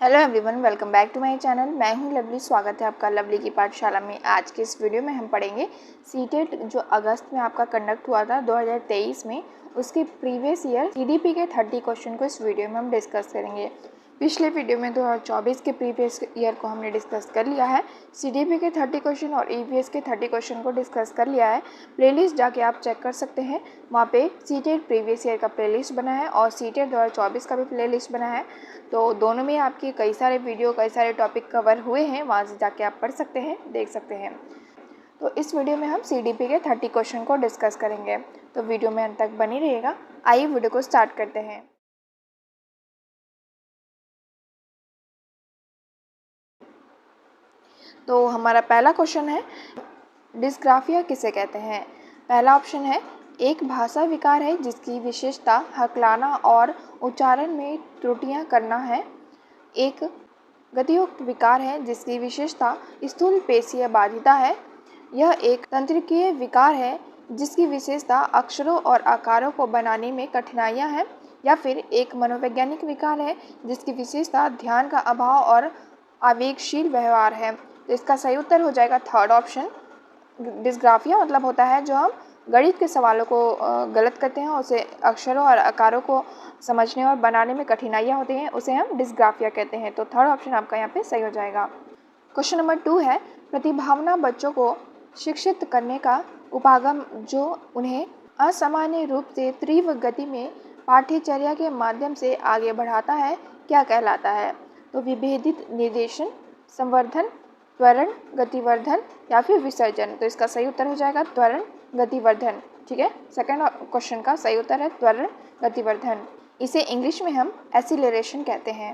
Hello everyone, welcome back to my channel. मैं हूं lovely. स्वागत है आपका लवली की पाठशाला में। आज के इस वीडियो में हम पढ़ेंगे सीटेट जो अगस्त में आपका कंडक्ट हुआ था 2023 में, उसके प्रीवियस ईयर सीडीपी के 30 क्वेश्चन को इस वीडियो में हम डिस्कस करेंगे। पिछले वीडियो में 2024 के प्रीवियस ईयर को हमने डिस्कस कर लिया है। सीडीपी के 30 क्वेश्चन और ईवीएस के 30 क्वेश्चन को डिस्कस कर लिया है। प्लेलिस्ट जाके आप चेक कर सकते हैं, वहाँ पे सीटेट प्रीवियस ईयर का प्लेलिस्ट बना है और सीटेट 2024 का भी प्लेलिस्ट बना है। तो दोनों में आपके कई सारे वीडियो, कई सारे टॉपिक कवर हुए हैं, वहाँ से जाके आप पढ़ सकते हैं, देख सकते हैं। तो इस वीडियो में हम सीडीपी के 30 क्वेश्चन को डिस्कस करेंगे, तो वीडियो में अंत तक बनी रहिएगा। आइए वीडियो को स्टार्ट करते हैं। तो हमारा पहला क्वेश्चन है, डिस्ग्राफिया किसे कहते हैं। पहला ऑप्शन है, एक भाषा विकार है जिसकी विशेषता हकलाना और उच्चारण में त्रुटियां करना है। एक गतियुक्त विकार है जिसकी विशेषता स्थूल पेशीय बाधिता है। यह एक तंत्रिकीय विकार है जिसकी विशेषता अक्षरों और आकारों को बनाने में कठिनाइयां हैं। या फिर एक मनोवैज्ञानिक विकार है जिसकी विशेषता ध्यान का अभाव और आवेगशील व्यवहार है। तो इसका सही उत्तर हो जाएगा थर्ड ऑप्शन। डिस्ग्राफिया मतलब होता है जो हम गणित के सवालों को गलत करते हैं, उसे अक्षरों और आकारों को समझने और बनाने में कठिनाइयाँ होती हैं, उसे हम डिस्ग्राफिया कहते हैं। तो थर्ड ऑप्शन आपका यहाँ पे सही हो जाएगा। क्वेश्चन नंबर 2 है, प्रतिभावना बच्चों को शिक्षित करने का उपागम जो उन्हें असामान्य रूप से तीव्र गति में पाठ्यचर्या के माध्यम से आगे बढ़ाता है, क्या कहलाता है। तो विभेदित निर्देशन, संवर्धन, त्वरण, गतिवर्धन या फिर विसर्जन। तो इसका सही उत्तर हो जाएगा त्वरण गतिवर्धन। ठीक है, सेकंड क्वेश्चन का सही उत्तर है त्वरण गतिवर्धन। इसे इंग्लिश में हम एक्सीलरेशन कहते हैं।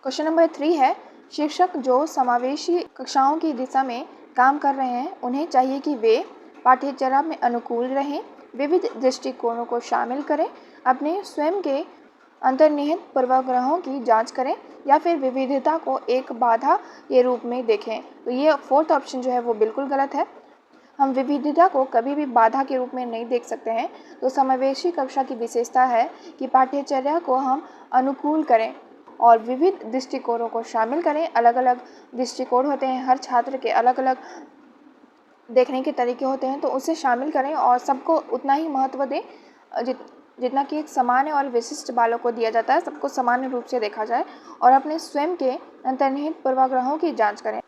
क्वेश्चन नंबर 3 है, शिक्षक जो समावेशी कक्षाओं की दिशा में काम कर रहे हैं उन्हें चाहिए कि वे पाठ्यचर्या में अनुकूल रहें, विविध दृष्टिकोणों को शामिल करें, अपने स्वयं के अंतर्निहित पूर्वाग्रहों की जांच करें या फिर विविधता को एक बाधा के रूप में देखें। तो ये फोर्थ ऑप्शन जो है वो बिल्कुल गलत है। हम विविधता को कभी भी बाधा के रूप में नहीं देख सकते हैं। तो समावेशी कक्षा की विशेषता है कि पाठ्यचर्या को हम अनुकूल करें और विविध दृष्टिकोणों को शामिल करें। अलग अलग दृष्टिकोण होते हैं, हर छात्र के अलग अलग देखने के तरीके होते हैं, तो उसे शामिल करें और सबको उतना ही महत्व दें जितना कि एक सामान्य और विशिष्ट बालों को दिया जाता है, सबको सामान्य रूप से देखा जाए और अपने स्वयं के अंतर्निहित पूर्वाग्रहों की जांच करें।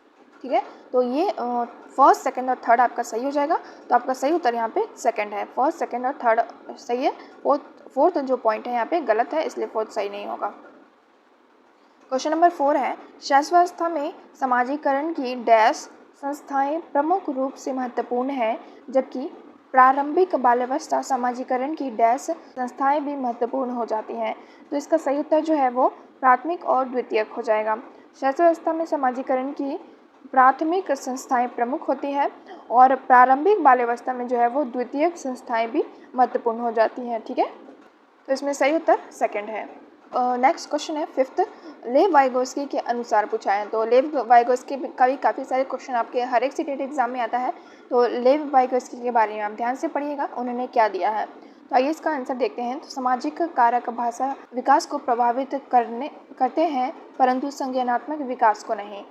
ठीक है, तो ये फर्स्ट, सेकंड और थर्ड आपका सही हो जाएगा। तो आपका सही उत्तर यहाँ पे सेकंड है। फर्स्ट, सेकंड और थर्ड सही है। फोर्थ जो पॉइंट है यहाँ पे गलत है, इसलिए फोर्थ सही नहीं होगा। क्वेश्चन नंबर 4 है, शैशवावस्था में समाजीकरण की डैश संस्थाएं प्रमुख रूप से महत्वपूर्ण है, जबकि प्रारंभिक बाल्यावस्था समाजीकरण की डैश संस्थाएं भी महत्वपूर्ण हो जाती हैं। तो इसका सही उत्तर जो है वो प्राथमिक और द्वितीयक हो जाएगा। शैशवावस्था में समाजीकरण की प्राथमिक संस्थाएं प्रमुख होती है और प्रारंभिक बाल्यावस्था में जो है वो द्वितीयक संस्थाएं भी महत्वपूर्ण हो जाती हैं। ठीक है, तो इसमें सही उत्तर सेकंड है। नेक्स्ट क्वेश्चन है फिफ्थ, लेव वाइगोस्की के अनुसार पूछा है। तो लेव वाइगोस्की का भी काफ़ी सारे क्वेश्चन आपके हर एक सीटेट एग्जाम में आता है। तो लेव वाइगोस्की के बारे में आप ध्यान से पढ़िएगा, उन्होंने क्या दिया है। तो आइए इसका आंसर देखते हैं। तो सामाजिक कारक भाषा विकास को प्रभावित करते हैं परंतु संज्ञानात्मक विकास को नहीं।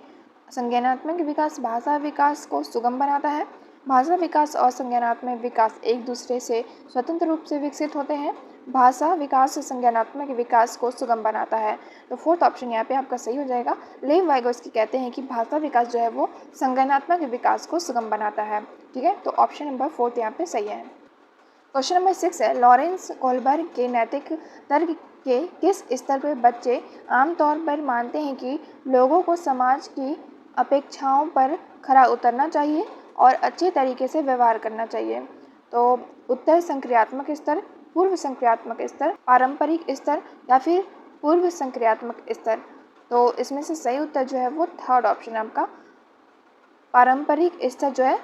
संज्ञानात्मक विकास भाषा विकास को सुगम बनाता है। भाषा विकास और संज्ञानात्मक विकास एक दूसरे से स्वतंत्र रूप से विकसित होते हैं। भाषा विकास संज्ञानात्मक विकास को सुगम बनाता है। तो फोर्थ ऑप्शन यहाँ पे आपका सही हो जाएगा। लेव वाइगोस्की कहते हैं कि भाषा विकास जो है वो संज्ञानात्मक विकास को सुगम बनाता है। ठीक है, तो ऑप्शन नंबर फोर्थ यहाँ पे सही है। क्वेश्चन नंबर 6 है, लॉरेंस कोहलबर्ग के नैतिक तर्क के किस स्तर पर बच्चे आमतौर पर मानते हैं कि लोगों को समाज की अपेक्षाओं पर खरा उतरना चाहिए और अच्छे तरीके से व्यवहार करना चाहिए। तो उत्तर संक्रियात्मक स्तर, पूर्व संक्रियात्मक स्तर, पारंपरिक स्तर या फिर पूर्व संक्रियात्मक स्तर। तो इसमें से सही उत्तर जो है वो थर्ड ऑप्शन आपका पारंपरिक स्तर जो है।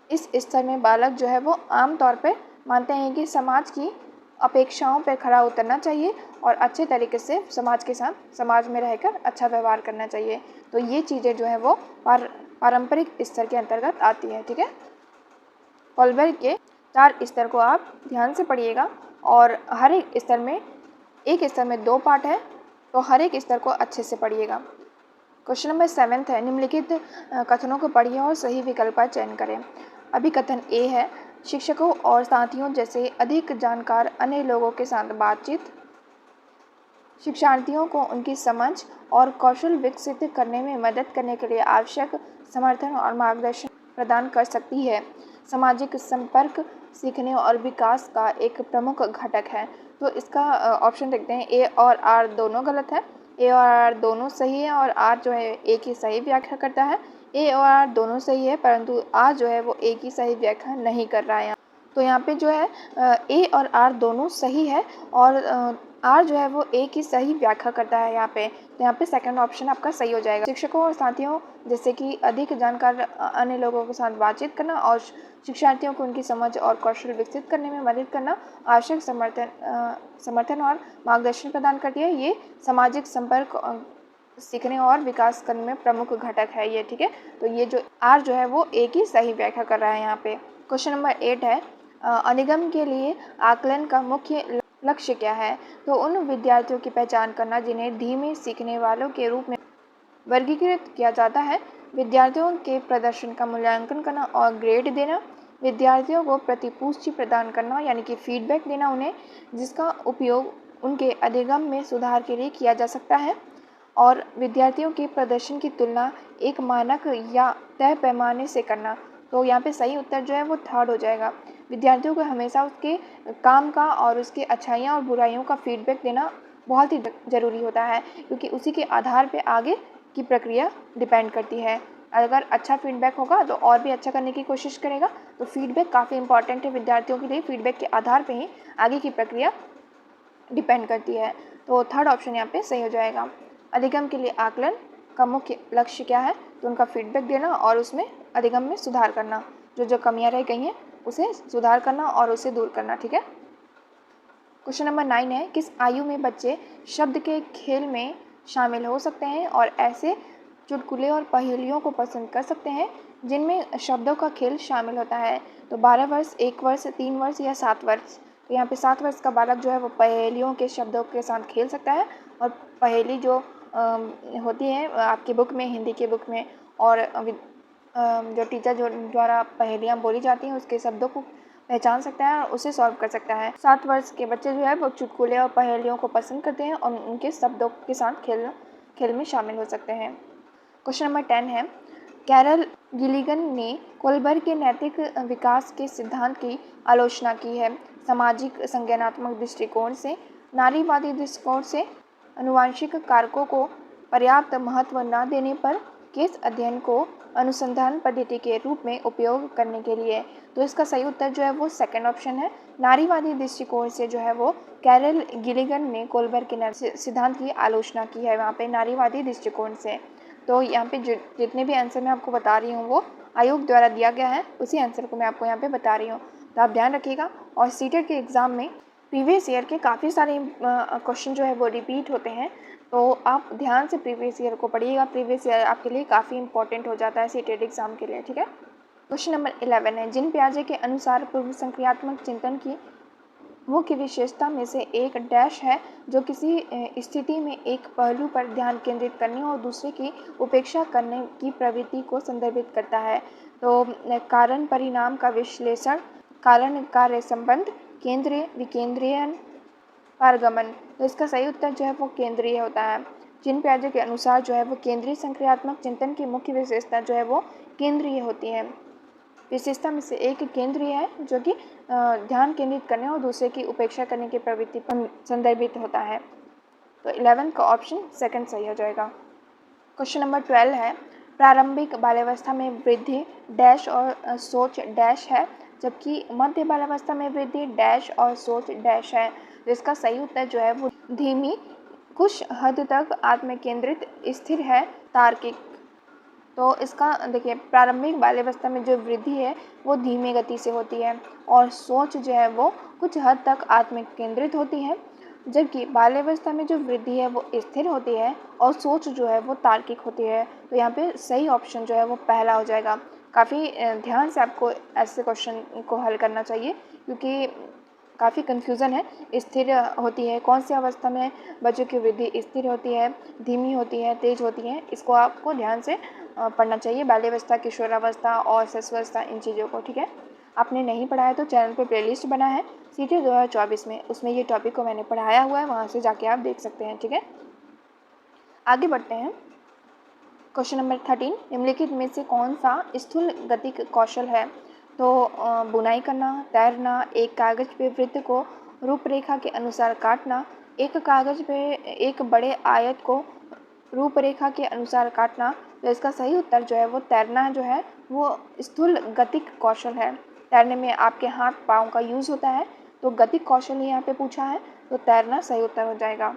इस स्तर में बालक जो है वो आमतौर पर मानते हैं कि समाज की अपेक्षाओं पर खरा उतरना चाहिए और अच्छे तरीके से समाज के साथ, समाज में रहकर अच्छा व्यवहार करना चाहिए। तो ये चीज़ें जो है वो पारंपरिक स्तर के अंतर्गत आती है। ठीक है, कोहलबर्ग के 4 स्तर को आप ध्यान से पढ़िएगा और हर एक स्तर में 2 पार्ट है, तो हर एक स्तर को अच्छे से पढ़िएगा। क्वेश्चन नंबर 7 है, निम्नलिखित कथनों को पढ़िए और सही विकल्प का चयन करें। अभी कथन ए है, शिक्षकों और साथियों जैसे अधिक जानकार अन्य लोगों के साथ बातचीत शिक्षार्थियों को उनकी समझ और कौशल विकसित करने में मदद करने के लिए आवश्यक समर्थन और मार्गदर्शन प्रदान कर सकती है। सामाजिक संपर्क सीखने और विकास का एक प्रमुख घटक है। तो इसका ऑप्शन देखते हैं, ए और आर दोनों गलत है। ए और आर दोनों सही है और आर जो है ए की सही व्याख्या करता है। ए और आर दोनों सही है परंतु आर जो है वो ए की सही व्याख्या नहीं कर रहा है। तो यहाँ पे जो है ए और आर दोनों सही है और आर जो है वो ए की सही व्याख्या करता है यहाँ पे। तो यहाँ पे सेकंड ऑप्शन आपका सही हो जाएगा। शिक्षकों और साथियों जैसे कि अधिक जानकार अन्य लोगों के साथ बातचीत करना और शिक्षार्थियों को उनकी समझ और कौशल विकसित करने में मदद करना आवश्यक समर्थन और मार्गदर्शन प्रदान करती है। ये सामाजिक संपर्क सीखने और विकास करने में प्रमुख घटक है ये, ठीक है। तो ये जो आर जो है वो ए की सही व्याख्या कर रहा है यहाँ पे। क्वेश्चन नंबर 8 है, अधिगम के लिए आकलन का मुख्य लक्ष्य क्या है? तो उन विद्यार्थियों की पहचान करना जिन्हें धीमे सीखने वालों के रूप में वर्गीकृत किया जाता है, विद्यार्थियों के प्रदर्शन का मूल्यांकन करना और ग्रेड देना, विद्यार्थियों को प्रतिपुष्टि प्रदान करना यानी कि फीडबैक देना उन्हें, जिसका उपयोग उनके अधिगम में सुधार के लिए किया जा सकता है, और विद्यार्थियों के प्रदर्शन की तुलना एक मानक या तय पैमाने से करना। तो यहाँ पे सही उत्तर जो है वो थर्ड हो जाएगा। विद्यार्थियों को हमेशा उसके काम का और उसकी अच्छाइयाँ और बुराइयों का फीडबैक देना बहुत ही ज़रूरी होता है, क्योंकि उसी के आधार पे आगे की प्रक्रिया डिपेंड करती है। अगर अच्छा फीडबैक होगा तो और भी अच्छा करने की कोशिश करेगा। तो फीडबैक काफ़ी इंपॉर्टेंट है विद्यार्थियों के लिए। फीडबैक के आधार पे ही आगे की प्रक्रिया डिपेंड करती है। तो थर्ड ऑप्शन यहाँ पे सही हो जाएगा। अधिगम के लिए आकलन का मुख्य लक्ष्य क्या है? तो उनका फीडबैक देना और उसमें अधिगम में सुधार करना, जो जो कमियां रह गई हैं उसे सुधार करना और उसे दूर करना, ठीक है। क्वेश्चन नंबर 9 है, किस आयु में बच्चे शब्द के खेल में शामिल हो सकते हैं और ऐसे चुटकुले और पहेलियों को पसंद कर सकते हैं जिनमें शब्दों का खेल शामिल होता है? तो 12 वर्ष, 1 वर्ष, 3 वर्ष या 7 वर्ष। तो यहाँ पे 7 वर्ष का बालक जो है वो पहेलियों के शब्दों के साथ खेल सकता है। और पहेली जो होती है आपकी बुक में, हिंदी की बुक में, और जो टीचर जो द्वारा पहेलियाँ बोली जाती हैं उसके शब्दों को पहचान सकता है और उसे सॉल्व कर सकता है। 7 वर्ष के बच्चे जो है वो चुटकुले और पहेलियों को पसंद करते हैं और उनके शब्दों के साथ खेल में शामिल हो सकते हैं। क्वेश्चन नंबर 10 है, कैरल गिलिगन ने कोलबर्ग के नैतिक विकास के सिद्धांत की आलोचना की है। सामाजिक संज्ञानात्मक दृष्टिकोण से, नारीवादी दृष्टिकोण से, आनुवंशिक कारकों को पर्याप्त महत्व न देने पर, केस अध्ययन को अनुसंधान पद्धति के रूप में उपयोग करने के लिए। तो इसका सही उत्तर जो है वो सेकंड ऑप्शन है। नारीवादी दृष्टिकोण से जो है वो कैरल गिलिगन ने कोलबर्ग के सिद्धांत की आलोचना की है वहाँ पे नारीवादी दृष्टिकोण से। तो यहाँ पे जितने भी आंसर मैं आपको बता रही हूँ वो आयोग द्वारा दिया गया है, उसी आंसर को मैं आपको यहाँ पे बता रही हूँ। तो आप ध्यान रखिएगा। और सीटेट के एग्ज़ाम में प्रीवियस ईयर के काफ़ी सारे क्वेश्चन जो है वो रिपीट होते हैं, तो आप ध्यान से प्रीवियस ईयर को पढ़िएगा। प्रीवियस ईयर आपके लिए काफ़ी इंपॉर्टेंट हो जाता है सीटेट एग्ज़ाम के लिए, ठीक है। क्वेश्चन नंबर 11 है, जिन पियाजे के अनुसार पूर्व संक्रियात्मक चिंतन की मुख्य विशेषता में से एक डैश है जो किसी स्थिति में एक पहलू पर ध्यान केंद्रित करने और दूसरे की उपेक्षा करने की प्रवृत्ति को संदर्भित करता है। तो कारण परिणाम का विश्लेषण, कारण कार्य संबंध, केंद्रीय विकेंद्रीयन, पारगमन। तो इसका सही उत्तर जो है वो केंद्रीय होता है। जिन पियाजे के अनुसार जो है वो केंद्रीय संक्रियात्मक चिंतन की मुख्य विशेषता जो है वो केंद्रीय होती है। विशेषता में से एक केंद्रीय है जो कि ध्यान केंद्रित करने और दूसरे की उपेक्षा करने की प्रवृत्ति पर संदर्भित होता है। तो 11 का ऑप्शन सेकंड सही हो जाएगा। क्वेश्चन नंबर 12 है, प्रारंभिक बाल्यावस्था में वृद्धि डैश और सोच डैश है, जबकि मध्य बाल्यावस्था में वृद्धि डैश और सोच डैश है। जिसका सही उत्तर जो है वो धीमी, कुछ हद तक आत्मकेंद्रित, स्थिर है, तार्किक। तो इसका देखिए, प्रारंभिक बाल्यावस्था में जो वृद्धि है वो धीमी गति से होती है और सोच जो है वो कुछ हद तक आत्मकेंद्रित होती है, जबकि बाल्यावस्था में जो वृद्धि है वो स्थिर होती है और सोच जो है वो तार्किक होती है। तो यहाँ पे सही ऑप्शन जो है वो पहला हो जाएगा। काफ़ी ध्यान से आपको ऐसे क्वेश्चन को हल करना चाहिए, क्योंकि काफ़ी कन्फ्यूज़न है। स्थिर होती है, कौन सी अवस्था में बच्चों की वृद्धि स्थिर होती है, धीमी होती है, तेज होती है, इसको आपको ध्यान से पढ़ना चाहिए। बाल्यावस्था, किशोरावस्था और शिशुअवस्था, इन चीज़ों को, ठीक है। आपने नहीं पढ़ा है तो चैनल पे प्लेलिस्ट बना है सीटी 2024 में, उसमें ये टॉपिक को मैंने पढ़ाया हुआ है, वहाँ से जाके आप देख सकते हैं, ठीक है। आगे बढ़ते हैं। क्वेश्चन नंबर 13, निम्नलिखित में से कौन सा स्थूल गतिक कौशल है? तो बुनाई करना, तैरना, एक कागज पे वृत्त को रूपरेखा के अनुसार काटना, एक कागज पे एक बड़े आयत को रूपरेखा के अनुसार काटना। तो इसका सही उत्तर जो है वो तैरना जो है वो स्थूल गतिक कौशल है। तैरने में आपके हाथ पाँव का यूज़ होता है, तो गतिक कौशल ही यहाँ पे पूछा है, तो तैरना सही उत्तर हो जाएगा।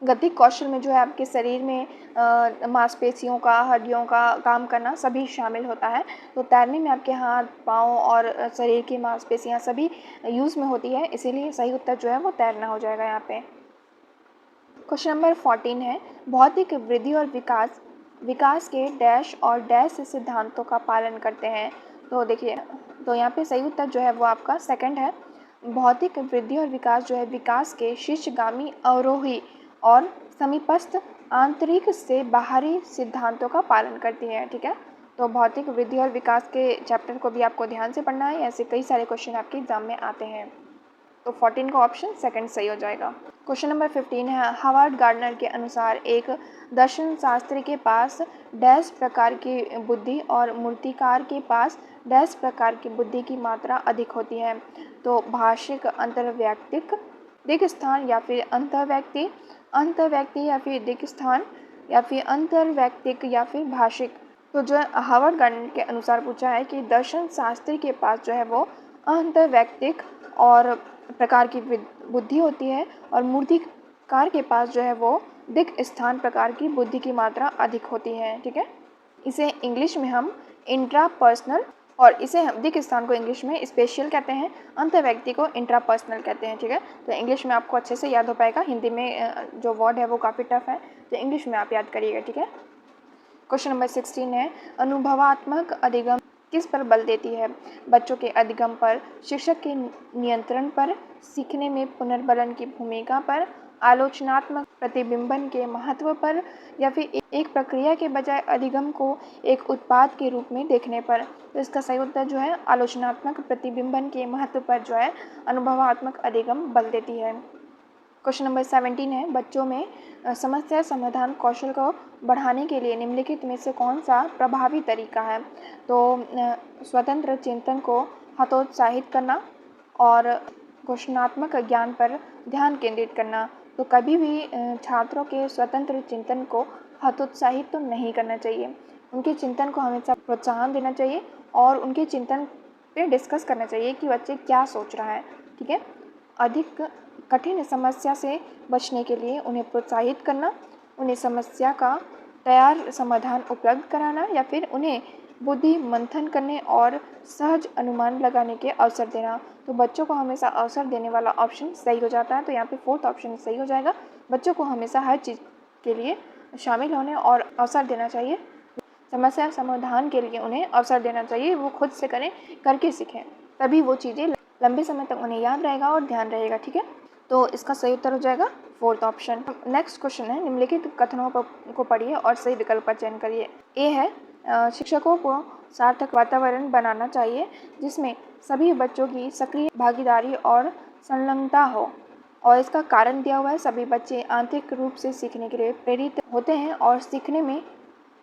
गतिक कौशल में जो है आपके शरीर में मांसपेशियों का, हड्डियों का काम करना सभी शामिल होता है। तो तैरने में आपके हाथ, पाँव और शरीर की मांसपेशियाँ सभी यूज़ में होती है, इसीलिए सही उत्तर जो है वो तैरना हो जाएगा यहाँ पे। क्वेश्चन नंबर 14 है, भौतिक वृद्धि और विकास के डैश और डैश सिद्धांतों का पालन करते हैं। तो देखिए, तो यहाँ पे सही उत्तर जो है वो आपका सेकंड है। भौतिक वृद्धि और विकास जो है विकास के शीर्षगामी, अवरोही और समीपस्थ, आंतरिक से बाहरी सिद्धांतों का पालन करती है, ठीक है। तो भौतिक वृद्धि और विकास के चैप्टर को भी आपको ध्यान से पढ़ना है, ऐसे कई सारे क्वेश्चन आपके एग्जाम में आते हैं। तो 14 का ऑप्शन सेकंड सही हो जाएगा। क्वेश्चन नंबर 15 है, हावर्ड गार्डनर के अनुसार एक दर्शन शास्त्री के पास डैश प्रकार की बुद्धि और मूर्तिकार के पास डैश प्रकार की बुद्धि की मात्रा अधिक होती है। तो भाषिक, अंतर्वैयक्तिक, दिक् स्थान या फिर अंतर्व्यक्ति या फिर दिक् स्थान या फिर अंतर्वैयक्तिक या फिर भाषिक। तो जो हावर्ड गार्डनर के अनुसार पूछा है कि दर्शन शास्त्री के पास जो है वो अंतर्वैयक्तिक और प्रकार की बुद्धि होती है और मूर्तिकार के पास जो है वो दिक् स्थान प्रकार की बुद्धि की मात्रा अधिक होती है, ठीक है। इसे इंग्लिश में हम इंट्रापर्सनल, और इसे हम दिक् स्थान को इंग्लिश में स्पेशल कहते हैं, अंतर्व्यक्ति को इंट्रापर्सनल कहते हैं, ठीक है। तो इंग्लिश में आपको अच्छे से याद हो पाएगा, हिंदी में जो वर्ड है वो काफ़ी टफ है, तो इंग्लिश में आप याद करिएगा, ठीक है। क्वेश्चन नंबर 16 है, अनुभवात्मक अधिगम किस पर बल देती है? बच्चों के अधिगम पर, शिक्षक के नियंत्रण पर, सीखने में पुनर्बलन की भूमिका पर, आलोचनात्मक प्रतिबिंबन के महत्व पर, या फिर एक प्रक्रिया के बजाय अधिगम को एक उत्पाद के रूप में देखने पर। तो इसका सही उत्तर जो है आलोचनात्मक प्रतिबिंबन के महत्व पर जो है अनुभवात्मक अधिगम बल देती है। क्वेश्चन नंबर 17 है, बच्चों में समस्या समाधान कौशल को बढ़ाने के लिए निम्नलिखित में से कौन सा प्रभावी तरीका है? तो स्वतंत्र चिंतन को हतोत्साहित करना और घोषणात्मक ज्ञान पर ध्यान केंद्रित करना। तो कभी भी छात्रों के स्वतंत्र चिंतन को हतोत्साहित तो नहीं करना चाहिए, उनके चिंतन को हमेशा प्रोत्साहन देना चाहिए और उनके चिंतन पे डिस्कस करना चाहिए कि बच्चे क्या सोच रहा है, ठीक है। अधिक कठिन समस्या से बचने के लिए उन्हें प्रोत्साहित करना, उन्हें समस्या का तैयार समाधान उपलब्ध कराना या फिर उन्हें बुद्धि मंथन करने और सहज अनुमान लगाने के अवसर देना। तो बच्चों को हमेशा अवसर देने वाला ऑप्शन सही हो जाता है, तो यहाँ पे फोर्थ ऑप्शन सही हो जाएगा। बच्चों को हमेशा हर चीज़ के लिए शामिल होने और अवसर देना चाहिए, समस्या समाधान के लिए उन्हें अवसर देना चाहिए, वो खुद से करें, करके सीखें, तभी वो चीज़ें लंबे समय तक उन्हें याद रहेगा और ध्यान रहेगा, ठीक है। तो इसका सही उत्तर हो जाएगा फोर्थ ऑप्शन। नेक्स्ट क्वेश्चन है, निम्नलिखित कथनों को पढ़िए और सही विकल्प का चयन करिए। ए है, शिक्षकों को सार्थक वातावरण बनाना चाहिए जिसमें सभी बच्चों की सक्रिय भागीदारी और संलग्नता हो, और इसका कारण दिया हुआ है, सभी बच्चे आंतरिक रूप से सीखने के लिए प्रेरित होते हैं और सीखने में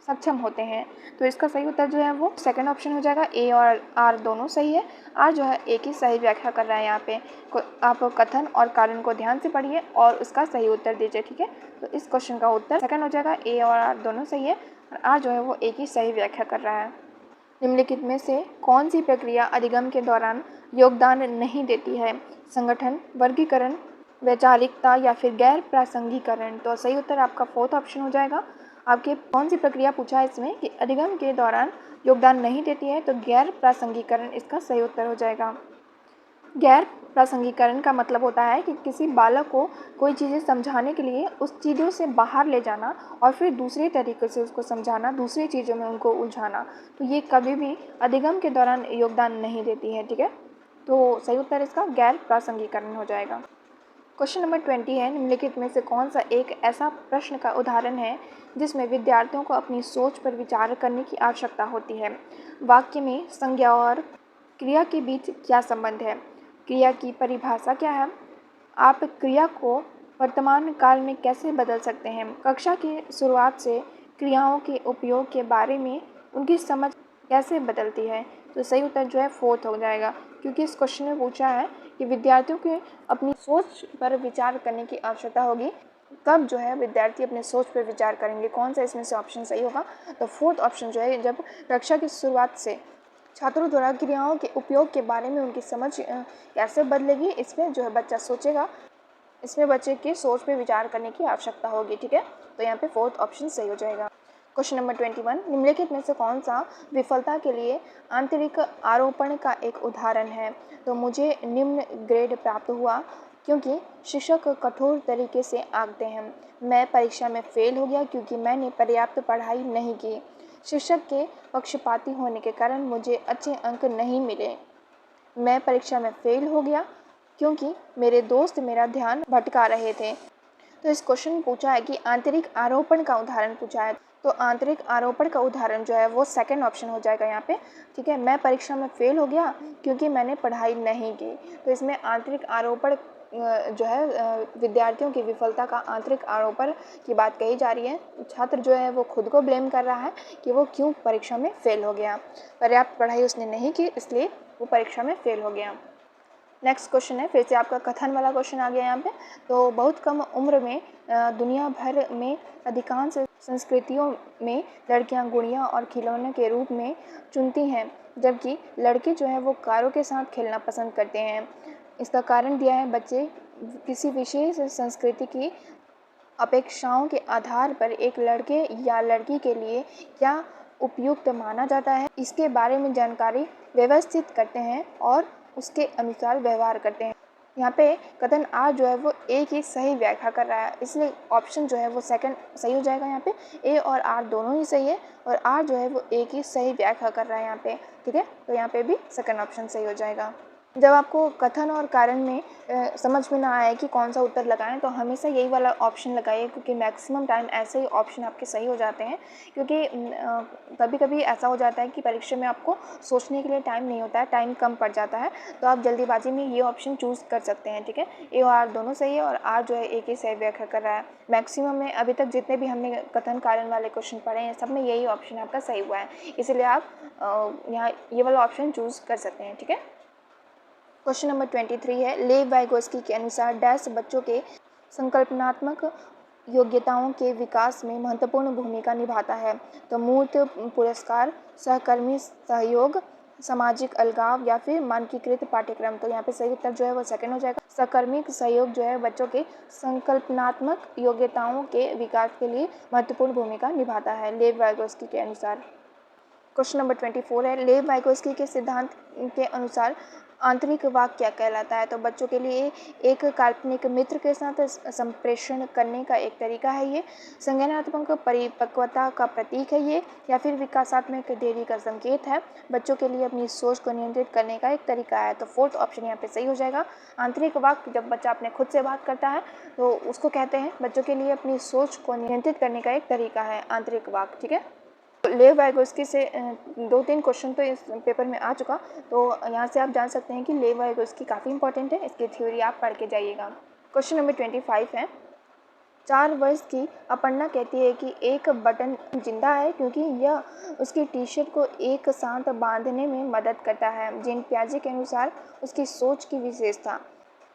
सक्षम होते हैं। तो इसका सही उत्तर जो है वो सेकंड ऑप्शन हो जाएगा। ए और आर दोनों सही है, आर जो है एक ही सही व्याख्या कर रहा है यहाँ पे। आप कथन और कारण को ध्यान से पढ़िए और उसका सही उत्तर दीजिए, ठीक है। तो इस क्वेश्चन का उत्तर सेकंड हो जाएगा, ए और आर दोनों सही है और आर जो है वो एक ही सही व्याख्या कर रहा है। निम्नलिखित में से कौन सी प्रक्रिया अधिगम के दौरान योगदान नहीं देती है? संगठन, वर्गीकरण, वैचारिकता या फिर गैर प्रासंगिकरण। तो सही उत्तर आपका फोर्थ ऑप्शन हो जाएगा। आपके कौन सी प्रक्रिया पूछा है इसमें कि अधिगम के दौरान योगदान नहीं देती है, तो गैर प्रासंगिकरण इसका सही उत्तर हो जाएगा। गैर प्रासंगिकरण का मतलब होता है कि किसी बालक को कोई चीज़ें समझाने के लिए उस चीज़ों से बाहर ले जाना और फिर दूसरे तरीके से उसको समझाना, दूसरी चीज़ों में उनको उलझाना। तो ये कभी भी अधिगम के दौरान योगदान नहीं देती है, ठीक है। तो सही उत्तर इसका गैर प्रासंगिकरण हो जाएगा। क्वेश्चन नंबर 20 है, निम्नलिखित में से कौन सा एक ऐसा प्रश्न का उदाहरण है जिसमें विद्यार्थियों को अपनी सोच पर विचार करने की आवश्यकता होती है। वाक्य में संज्ञा और क्रिया के बीच क्या संबंध है? क्रिया की परिभाषा क्या है? आप क्रिया को वर्तमान काल में कैसे बदल सकते हैं? कक्षा की शुरुआत से क्रियाओं के उपयोग के बारे में उनकी समझ कैसे बदलती है? तो सही उत्तर जो है फोर्थ हो जाएगा, क्योंकि इस क्वेश्चन में पूछा है कि विद्यार्थियों के अपनी सोच पर विचार करने की आवश्यकता होगी। कब जो है विद्यार्थी अपने सोच पर विचार करेंगे? कौन सा इसमें से ऑप्शन सही होगा? तो फोर्थ ऑप्शन जो है, जब कक्षा की शुरुआत से छात्रों द्वारा क्रियाओं के उपयोग के बारे में उनकी समझ कैसे बदलेगी, इसमें जो है बच्चा सोचेगा, इसमें बच्चे की सोच पे विचार करने की आवश्यकता होगी। ठीक है, तो यहाँ पे फोर्थ ऑप्शन सही हो जाएगा। क्वेश्चन नंबर 21, निम्नलिखित में से कौन सा विफलता के लिए आंतरिक आरोपण का एक उदाहरण है? तो मुझे निम्न ग्रेड प्राप्त हुआ क्योंकि शिक्षक कठोर तरीके से आंकते हैं। मैं परीक्षा में फेल हो गया क्योंकि मैंने पर्याप्त पढ़ाई नहीं की। शिक्षक के पक्षपाती होने के कारण मुझे अच्छे अंक नहीं मिले। मैं परीक्षा में फेल हो गया क्योंकि मेरे दोस्त मेरा ध्यान भटका रहे थे। तो इस क्वेश्चन में पूछा है कि आंतरिक आरोपण का उदाहरण पूछा है, तो आंतरिक आरोपण का उदाहरण जो है वो सेकंड ऑप्शन हो जाएगा यहाँ पे। ठीक है, मैं परीक्षा में फेल हो गया क्योंकि मैंने पढ़ाई नहीं की। तो इसमें आंतरिक आरोपण जो है विद्यार्थियों की विफलता का आंतरिक आरोपण की बात कही जा रही है। छात्र जो है वो खुद को ब्लेम कर रहा है कि वो क्यों परीक्षा में फेल हो गया। पर्याप्त पढ़ाई उसने नहीं की, इसलिए वो परीक्षा में फेल हो गया। नेक्स्ट क्वेश्चन है, फिर से आपका कथन वाला क्वेश्चन आ गया यहाँ पे। तो बहुत कम उम्र में दुनिया भर में अधिकांश संस्कृतियों में लड़कियां गुड़िया और खिलौने के रूप में चुनती हैं, जबकि लड़के जो है वो कारों के साथ खेलना पसंद करते हैं। इसका कारण दिया है, बच्चे किसी विशेष संस्कृति की अपेक्षाओं के आधार पर एक लड़के या लड़की के लिए क्या उपयुक्त माना जाता है, इसके बारे में जानकारी व्यवस्थित करते हैं और उसके अनुसार व्यवहार करते हैं। यहाँ पे कथन आर जो है वो ए की सही व्याख्या कर रहा है, इसलिए ऑप्शन जो है वो सेकंड सही हो जाएगा। यहाँ पे ए और आर दोनों ही सही है, और आर जो है वो ए की सही व्याख्या कर रहा है यहाँ पे। ठीक है, तो यहाँ पे भी सेकंड ऑप्शन सही हो जाएगा। जब आपको कथन और कारण में समझ में ना आए कि कौन सा उत्तर लगाएं, तो हमेशा यही वाला ऑप्शन लगाइए, क्योंकि मैक्सिमम टाइम ऐसे ही ऑप्शन आपके सही हो जाते हैं। क्योंकि कभी कभी ऐसा हो जाता है कि परीक्षा में आपको सोचने के लिए टाइम नहीं होता है, टाइम कम पड़ जाता है, तो आप जल्दीबाजी में ये ऑप्शन चूज़ कर सकते हैं। ठीक है, ए और आर दोनों सही है, और आर जो है एक ही सही व्याख्या कर रहा है। मैक्सिमम में अभी तक जितने भी हमने कथन कारण वाले क्वेश्चन पढ़े हैं, सब में यही ऑप्शन आपका सही हुआ है, इसलिए आप यहाँ ये वाला ऑप्शन चूज़ कर सकते हैं। ठीक है, क्वेश्चन नंबर 23 है, लेव वाइगोस्की के अनुसार डैश बच्चों के संकल्पनात्मक योग्यताओं के विकास में महत्वपूर्ण भूमिका निभाता है। तो मूर्त पुरस्कार, सहकर्मी सहयोग, सामाजिक अलगाव या फिर मानकीकृत पाठ्यक्रम। तो यहाँ पे सही उत्तर जो है वो सेकंड हो जाएगा। सहकर्मी सहयोग जो है बच्चों के संकल्पनात्मक योग्यताओं के विकास के लिए महत्वपूर्ण भूमिका निभाता है, लेव वाइगोस्की के अनुसार। क्वेश्चन नंबर 24 है, लेव वाइगोस्की के सिद्धांत के अनुसार आंतरिक वाक्य क्या कहलाता है? तो बच्चों के लिए एक काल्पनिक मित्र के साथ संप्रेषण करने का एक तरीका है ये, संज्ञानात्मक परिपक्वता का प्रतीक है ये, या फिर विकासात्मक देरी का संकेत है, बच्चों के लिए अपनी सोच को नियंत्रित करने का एक तरीका है। तो फोर्थ ऑप्शन यहाँ पे सही हो जाएगा। आंतरिक वाक्य जब बच्चा अपने खुद से बात करता है तो उसको कहते हैं बच्चों के लिए अपनी सोच को नियंत्रित करने का एक तरीका है आंतरिक वाक्य। ठीक है, लेव वाइगोस्की से 2-3 क्वेश्चन तो इस पेपर में आ चुका, तो यहाँ से आप जान सकते हैं कि लेव वाइगोस्की काफ़ी इंपॉर्टेंट है, इसकी थ्योरी आप पढ़ के जाइएगा। क्वेश्चन नंबर 25 है, 4 वर्ष की अपर्णा कहती है कि एक बटन जिंदा है क्योंकि यह उसकी टी शर्ट को एक साथ बांधने में मदद करता है। जेन पियाजे के अनुसार उसकी सोच की विशेषता,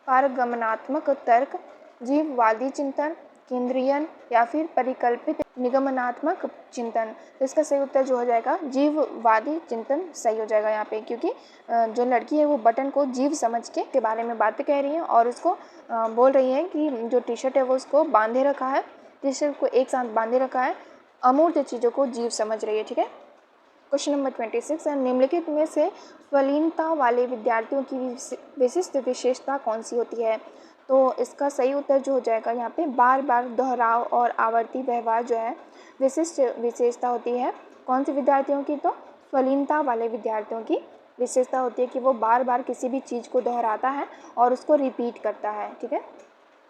पारगमनात्मक तर्क, जीववादी चिंतन, केंद्रीयन या फिर परिकल्पित निगमनात्मक चिंतन। तो इसका सही उत्तर जो हो जाएगा जीववादी चिंतन सही हो जाएगा यहाँ पे, क्योंकि जो लड़की है वो बटन को जीव समझ के बारे में बातें कह रही है, और उसको बोल रही है कि जो टी शर्ट है वो उसको बांधे रखा है, टी शर्ट को एक साथ बांधे रखा है, अमूर्त चीज़ों को जीव समझ रही है। ठीक है, क्वेश्चन नंबर 26 है, निम्नलिखित में से स्वलीनता वाले विद्यार्थियों की विशिष्ट विशेषता कौन सी होती है? तो इसका सही उत्तर जो हो जाएगा यहाँ पे बार बार दोहराव और आवर्ती व्यवहार जो है विशिष्ट विशेषता होती है। कौन सी विद्यार्थियों की? तो स्वलीनता वाले विद्यार्थियों की विशेषता होती है कि वो बार बार किसी भी चीज़ को दोहराता है और उसको रिपीट करता है। ठीक है,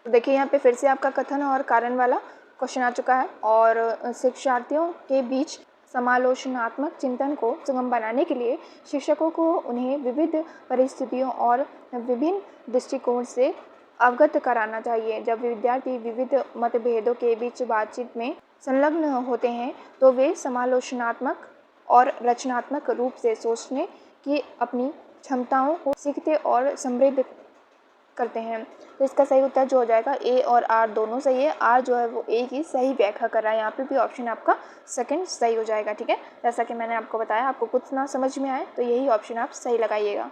तो देखिए यहाँ पे फिर से आपका कथन और कारण वाला क्वेश्चन आ चुका है। और शिक्षार्थियों के बीच समालोचनात्मक चिंतन को सुगम बनाने के लिए शिक्षकों को उन्हें विविध परिस्थितियों और विभिन्न दृष्टिकोण से अवगत कराना चाहिए। जब विद्यार्थी विविध मतभेदों के बीच बातचीत में संलग्न होते हैं तो वे समालोचनात्मक और रचनात्मक रूप से सोचने की अपनी क्षमताओं को सीखते और समृद्ध करते हैं। तो इसका सही उत्तर जो हो जाएगा ए और आर दोनों सही है। आर जो है वो ए की सही व्याख्या कर रहा है। यहाँ पे भी ऑप्शन आपका सेकंड सही हो जाएगा। ठीक है, जैसा कि मैंने आपको बताया, आपको कुछ ना समझ में आए तो यही ऑप्शन आप सही लगाइएगा।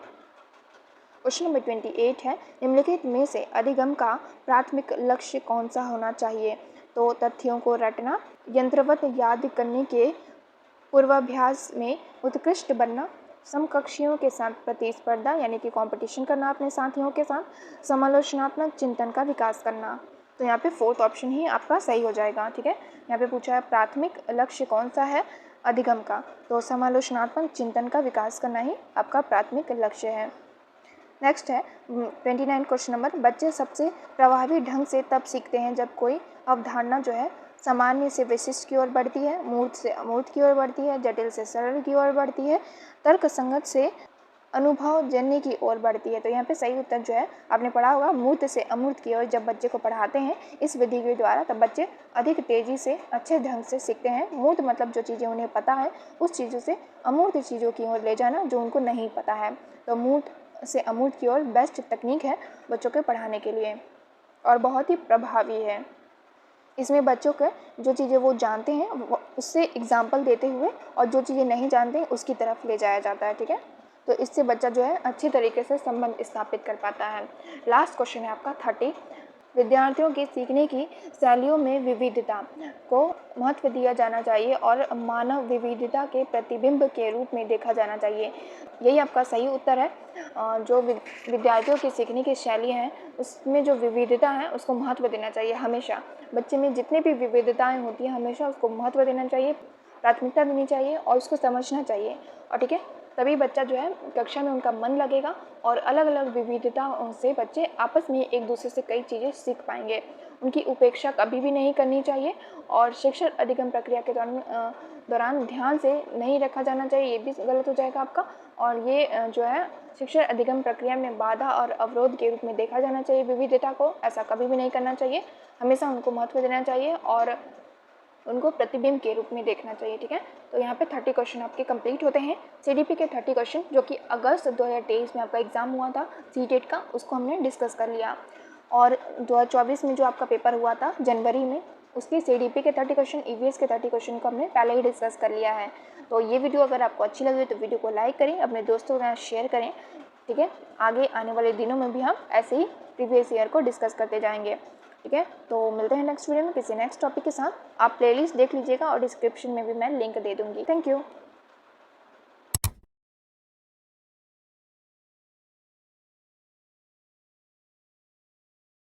क्वेश्चन नंबर 28 है, निम्नलिखित में से अधिगम का प्राथमिक लक्ष्य कौन सा होना चाहिए? तो तथ्यों को रटना, यंत्रवत याद करने के पूर्वाभ्यास में उत्कृष्ट बनना, समकक्षियों के साथ प्रतिस्पर्धा यानी कि कंपटीशन करना अपने साथियों के साथ, समालोचनात्मक चिंतन का विकास करना। तो यहाँ पे फोर्थ ऑप्शन ही आपका सही हो जाएगा। ठीक है, यहाँ पे पूछा है प्राथमिक लक्ष्य कौन सा है अधिगम का, तो समालोचनात्मक चिंतन का विकास करना ही आपका प्राथमिक लक्ष्य है। नेक्स्ट है 29 क्वेश्चन नंबर, बच्चे सबसे प्रभावी ढंग से तब सीखते हैं जब कोई अवधारणा जो है सामान्य से विशिष्ट की ओर बढ़ती है, मूर्त से अमूर्त की ओर बढ़ती है, जटिल से सरल की ओर बढ़ती है, तर्क संगत से अनुभवजन्य की ओर बढ़ती है। तो यहाँ पे सही उत्तर जो है आपने पढ़ा होगा, मूर्त से अमूर्त की ओर जब बच्चे को पढ़ाते हैं इस विधि के द्वारा तब बच्चे अधिक तेज़ी से अच्छे ढंग से सीखते हैं। मूर्त मतलब जो चीज़ें उन्हें पता है उस चीज़ों से अमूर्त चीज़ों की ओर ले जाना जो उनको नहीं पता है। तो मूर्त से अमूर्त की ओर बेस्ट तकनीक है बच्चों के पढ़ाने के लिए और बहुत ही प्रभावी है। इसमें बच्चों के जो चीज़ें वो जानते हैं उससे एग्जाम्पल देते हुए और जो चीज़ें नहीं जानते हैं उसकी तरफ ले जाया जाता है। ठीक है, तो इससे बच्चा जो है अच्छी तरीके से संबंध स्थापित कर पाता है। लास्ट क्वेश्चन है आपका 30, विद्यार्थियों के सीखने की शैलियों में विविधता को महत्व दिया जाना चाहिए और मानव विविधता के प्रतिबिंब के रूप में देखा जाना चाहिए। यही आपका सही उत्तर है। जो विद्यार्थियों की सीखने की शैली है उसमें जो विविधता है उसको महत्व देना चाहिए। हमेशा बच्चे में जितनी भी विविधताएं होती हैं हमेशा उसको महत्व देना चाहिए, प्राथमिकता देनी चाहिए और उसको समझना चाहिए। और ठीक है, तभी बच्चा जो है कक्षा में उनका मन लगेगा और अलग अलग विविधताओं से बच्चे आपस में एक दूसरे से कई चीज़ें सीख पाएंगे। उनकी उपेक्षा कभी भी नहीं करनी चाहिए और शिक्षण अधिगम प्रक्रिया के दौरान ध्यान से नहीं रखा जाना चाहिए, ये भी गलत हो जाएगा आपका। और ये जो है शिक्षण अधिगम प्रक्रिया में बाधा और अवरोध के रूप में देखा जाना चाहिए विविधता को, ऐसा कभी भी नहीं करना चाहिए। हमेशा उनको महत्व देना चाहिए और उनको प्रतिबिंब के रूप में देखना चाहिए। ठीक है, तो यहाँ पे 30 क्वेश्चन आपके कंप्लीट होते हैं। सीडीपी के 30 क्वेश्चन जो कि अगस्त 2023 में आपका एग्जाम हुआ था सीटेट का, उसको हमने डिस्कस कर लिया। और 2024 में जो आपका पेपर हुआ था जनवरी में, उसकी सीडीपी के 30 क्वेश्चन, ईवीएस के 30 क्वेश्चन को हमने पहले ही डिस्कस कर लिया है। तो ये वीडियो अगर आपको अच्छी लगी तो वीडियो को लाइक करें, अपने दोस्तों के साथ शेयर करें। ठीक है, आगे आने वाले दिनों में भी हम ऐसे ही प्रीवियस ईयर को डिस्कस करते जाएंगे। ठीक है, तो मिलते हैं नेक्स्ट वीडियो में किसी नेक्स्ट टॉपिक के साथ। आप प्लेलिस्ट देख लीजिएगा और डिस्क्रिप्शन में भी मैं लिंक दे दूँगी। Thank you.